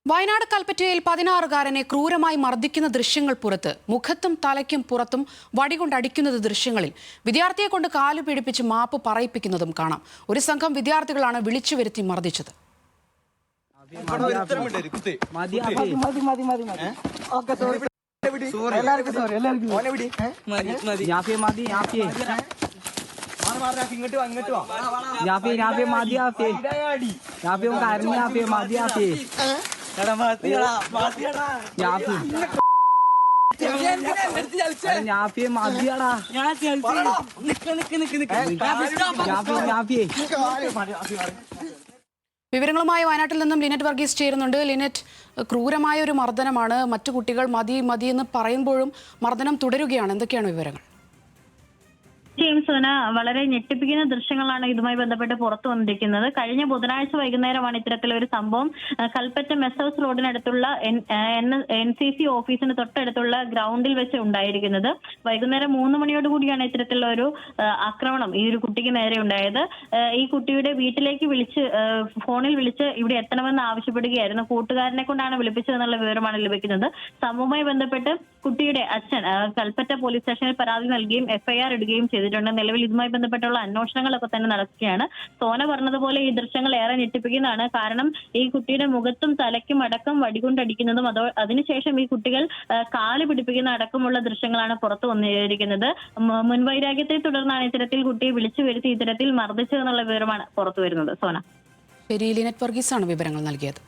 വയനാട് കൽപ്പറ്റയിൽ 16-കാരനെ ക്രൂരമായി മർദ്ദിക്കുന്ന ദൃശ്യങ്ങൾ പുറത്ത്. മുഖത്തും തലയ്ക്കും പുറത്തും വടികൊണ്ടടിക്കുന്നത് ദൃശ്യങ്ങളിൽ. വിദ്യാർത്ഥിയെ കൊണ്ട് കാലു പീഡിപ്പിച്ച് മാപ്പ് പറയിപ്പിക്കുന്നതും കാണാം. ഒരു സംഘം വിദ്യാർത്ഥികളാണ് വിളിച്ചു വരുത്തി മർദ്ദിച്ചത്. വിവരങ്ങളുമായി വയനാട്ടിൽ നിന്നും ലിനറ്റ് വർഗീസ് ചേരുന്നുണ്ട്. ലിനറ്റ്, ക്രൂരമായ ഒരു മർദ്ദനമാണ്. മറ്റു കുട്ടികൾ മതി മതി എന്ന് പറയുമ്പോഴും മർദ്ദനം തുടരുകയാണ്. എന്തൊക്കെയാണ് വിവരങ്ങൾ? ജെയിംസോന, വളരെ ഞെട്ടിപ്പിക്കുന്ന ദൃശ്യങ്ങളാണ് ഇതുമായി ബന്ധപ്പെട്ട് പുറത്തു വന്നിരിക്കുന്നത്. കഴിഞ്ഞ ബുധനാഴ്ച വൈകുന്നേരമാണ് ഇത്തരത്തിലൊരു സംഭവം കൽപ്പറ്റ മെസ് ഹൗസ് റോഡിനടുത്തുള്ള NCC ഓഫീസിന് തൊട്ടടുത്തുള്ള ഗ്രൗണ്ടിൽ വെച്ച് ഉണ്ടായിരിക്കുന്നത്. വൈകുന്നേരം 3 മണിയോടുകൂടിയാണ് ഇത്തരത്തിലുള്ള ഒരു ആക്രമണം ഈ ഒരു കുട്ടിക്ക് നേരെ ഉണ്ടായത്. ഈ കുട്ടിയുടെ വീട്ടിലേക്ക് ഫോണിൽ വിളിച്ച് ഇവിടെ എത്തണമെന്ന് ആവശ്യപ്പെടുകയായിരുന്നു. കൂട്ടുകാരനെ കൊണ്ടാണ് വിളിപ്പിച്ചതെന്നുള്ള വിവരമാണ് ലഭിക്കുന്നത്. സംഭവവുമായി ബന്ധപ്പെട്ട് കുട്ടിയുടെ അച്ഛൻ കൽപ്പറ്റ പോലീസ് സ്റ്റേഷനിൽ പരാതി നൽകുകയും FIR ഇടുകയും ചെയ്തിട്ടുണ്ട്. നിലവിൽ ഇതുമായി ബന്ധപ്പെട്ടുള്ള അന്വേഷണങ്ങളൊക്കെ തന്നെ നടക്കുകയാണ്. സോന പറഞ്ഞതുപോലെ ഈ ദൃശ്യങ്ങൾ ഏറെ ഞെട്ടിപ്പിക്കുന്നതാണ്. കാരണം ഈ കുട്ടിയുടെ മുഖത്തും തലയ്ക്കും അടക്കം വടികൊണ്ടടിക്കുന്നതും അതിനുശേഷം ഈ കുട്ടികൾ കാല് പിടിപ്പിക്കുന്ന അടക്കമുള്ള ദൃശ്യങ്ങളാണ് പുറത്തു വന്നിരിക്കുന്നത്. മുൻവൈരാഗ്യത്തെ തുടർന്നാണ് ഇത്തരത്തിൽ കുട്ടിയെ വിളിച്ചു വരുത്തി ഇത്തരത്തിൽ മർദ്ദിച്ചതെന്നുള്ള വിവരമാണ് പുറത്തു വരുന്നത്. സോന, ശരി, ലിനറ്റ് വർഗീസാണ് വിവരങ്ങൾ നൽകിയത്.